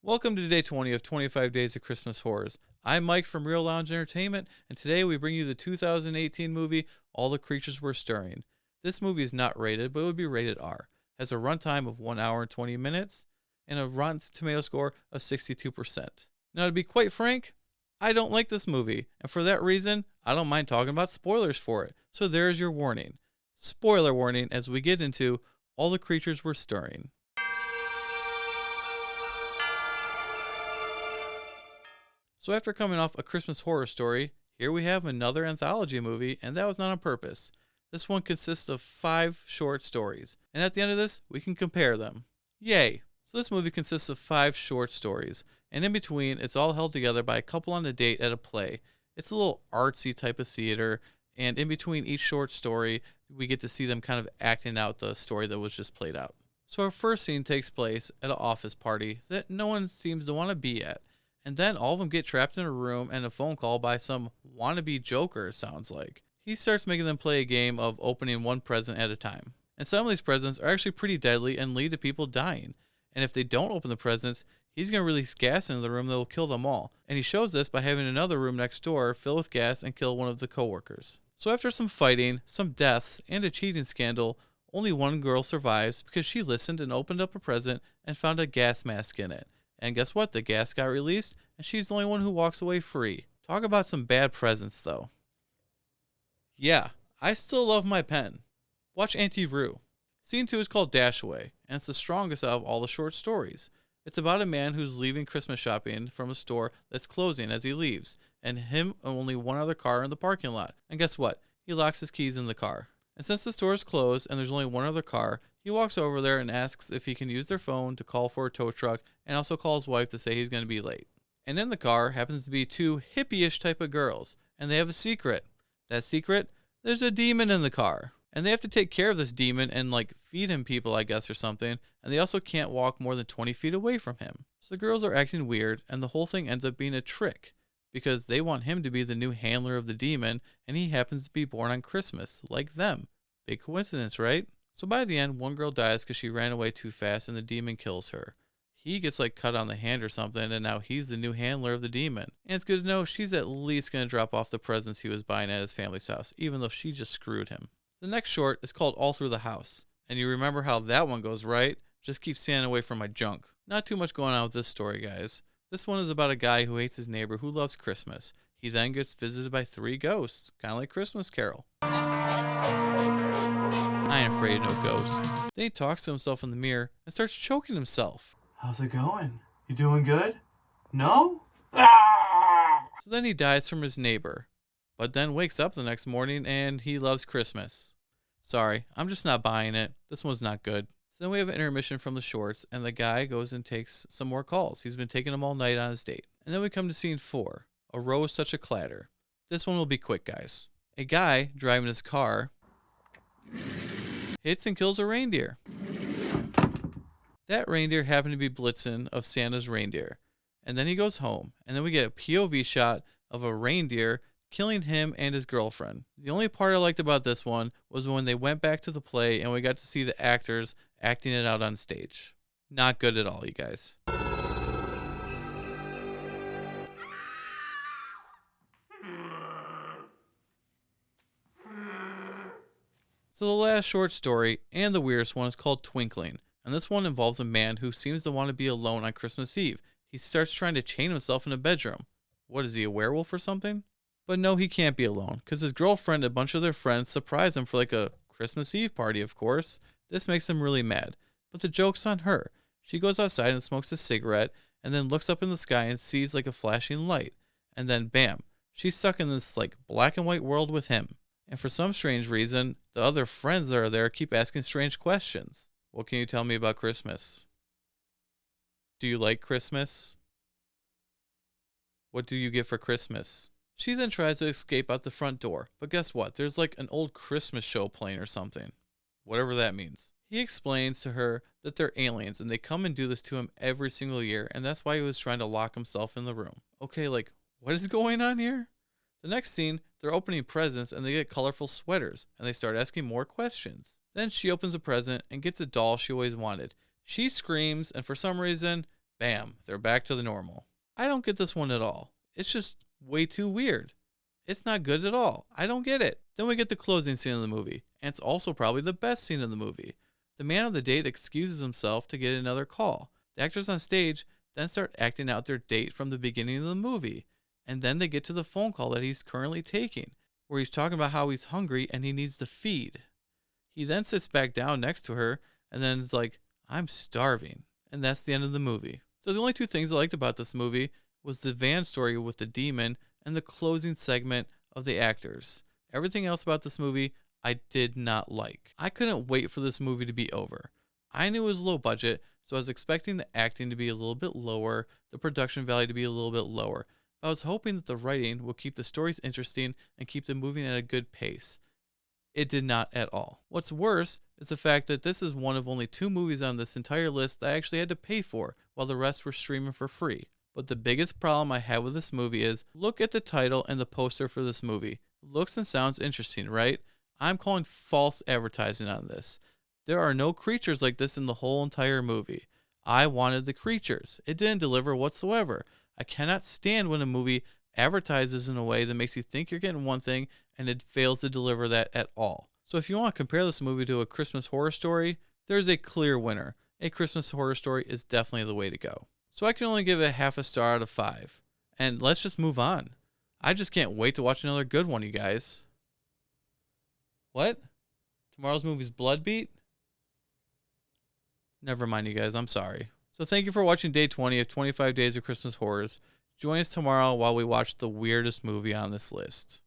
Welcome to day 20 of 25 Days of Christmas Horrors. I'm Mike from Real Lounge Entertainment, and today we bring you the 2018 movie All the Creatures Were Stirring. This movie is not rated, but it would be rated R. Has a runtime of 1 hour and 20 minutes, and a Rotten Tomato score of 62%. Now, to be quite frank, I don't like this movie, and for that reason, I don't mind talking about spoilers for it. So there's your warning. Spoiler warning as we get into All the Creatures Were Stirring. So after coming off A Christmas Horror Story, here we have another anthology movie, and that was not on purpose. This one consists of 5 short stories, and at the end of this, we can compare them. Yay! So this movie consists of 5 short stories, and in between, it's all held together by a couple on a date at a play. It's a little artsy type of theater, and in between each short story, we get to see them kind of acting out the story that was just played out. So our first scene takes place at an office party that no one seems to want to be at. And then all of them get trapped in a room and a phone call by some wannabe Joker, it sounds like. He starts making them play a game of opening one present at a time. And some of these presents are actually pretty deadly and lead to people dying. And if they don't open the presents, he's going to release gas into the room that will kill them all. And he shows this by having another room next door fill with gas and kill one of the coworkers. So after some fighting, some deaths, and a cheating scandal, only one girl survives because she listened and opened up a present and found a gas mask in it. And guess what? The gas got released, and she's the only one who walks away free. Talk about some bad presents, though. Yeah, I still love my pen. Watch Auntie Roo. Scene 2 is called Dashaway, and it's the strongest out of all the short stories. It's about a man who's leaving Christmas shopping from a store that's closing as he leaves, and him and only one other car in the parking lot. And guess what? He locks his keys in the car. And since the store is closed and there's only one other car, he walks over there and asks if he can use their phone to call for a tow truck and also call his wife to say he's going to be late. And in the car happens to be 2 hippie-ish type of girls, and they have a secret. That secret? There's a demon in the car. And they have to take care of this demon and feed him people, I guess, or something, and they also can't walk more than 20 feet away from him. So the girls are acting weird, and the whole thing ends up being a trick, because they want him to be the new handler of the demon, and he happens to be born on Christmas, like them. Big coincidence, right? So by the end, one girl dies because she ran away too fast and the demon kills her. He gets cut on the hand or something, and now he's the new handler of the demon. And it's good to know she's at least going to drop off the presents he was buying at his family's house, even though she just screwed him. The next short is called All Through the House. And you remember how that one goes, right? Just keep standing away from my junk. Not too much going on with this story, guys. This one is about a guy who hates his neighbor who loves Christmas. He then gets visited by 3 ghosts, kind of like Christmas Carol. I ain't afraid of no ghosts. Then he talks to himself in the mirror and starts choking himself. How's it going? You doing good? No? So then he dies from his neighbor, but then wakes up the next morning and he loves Christmas. Sorry, I'm just not buying it. This one's not good. So then we have an intermission from the shorts, and the guy goes and takes some more calls. He's been taking them all night on his date. And then we come to scene 4, A Row is Such a Clatter. This one will be quick, guys. A guy driving his car hits and kills a reindeer. That reindeer happened to be Blitzen of Santa's reindeer. And then he goes home, and then we get a POV shot of a reindeer killing him and his girlfriend. The only part I liked about this one was when they went back to the play and we got to see the actors acting it out on stage. Not good at all, you guys. So the last short story, and the weirdest one, is called Twinkling. And this one involves a man who seems to want to be alone on Christmas Eve. He starts trying to chain himself in a bedroom. What, is he a werewolf or something? But no, he can't be alone, because his girlfriend and a bunch of their friends surprise him for a Christmas Eve party, of course. This makes him really mad. But the joke's on her. She goes outside and smokes a cigarette, and then looks up in the sky and sees a flashing light. And then bam, she's stuck in this black and white world with him. And for some strange reason, the other friends that are there keep asking strange questions. What can you tell me about Christmas? Do you like Christmas? What do you get for Christmas? She then tries to escape out the front door, but guess what? There's an old Christmas show playing or something. Whatever that means. He explains to her that they're aliens and they come and do this to him every single year, and that's why he was trying to lock himself in the room. Okay, what is going on here? The next scene, they're opening presents and they get colorful sweaters, and they start asking more questions. Then she opens a present and gets a doll she always wanted. She screams, and for some reason, bam, they're back to the normal. I don't get this one at all. It's just way too weird. It's not good at all. I don't get it. Then we get the closing scene of the movie, and it's also probably the best scene of the movie. The man on the date excuses himself to get another call. The actors on stage then start acting out their date from the beginning of the movie, and then they get to the phone call that he's currently taking, where he's talking about how he's hungry and he needs to feed. He then sits back down next to her and then is like, I'm starving. And that's the end of the movie. So the only two things I liked about this movie was the van story with the demon and the closing segment of the actors. Everything else about this movie I did not like. I couldn't wait for this movie to be over. I knew it was low budget, so I was expecting the acting to be a little bit lower, the production value to be a little bit lower. But I was hoping that the writing will keep the stories interesting and keep them moving at a good pace. It did not at all. What's worse is the fact that this is one of only 2 movies on this entire list that I actually had to pay for, while the rest were streaming for free. But the biggest problem I have with this movie is, look at the title and the poster for this movie. Looks and sounds interesting, right? I'm calling false advertising on this. There are no creatures like this in the whole entire movie. I wanted the creatures. It didn't deliver whatsoever. I cannot stand when a movie advertises in a way that makes you think you're getting one thing and it fails to deliver that at all. So if you want to compare this movie to A Christmas Horror Story, there's a clear winner. A Christmas Horror Story is definitely the way to go. So I can only give it half a star out of 5. And let's just move on. I just can't wait to watch another good one, you guys. What? Tomorrow's movie's Bloodbeat? Never mind, you guys. I'm sorry. So thank you for watching day 20 of 25 Days of Christmas Horrors. Join us tomorrow while we watch the weirdest movie on this list.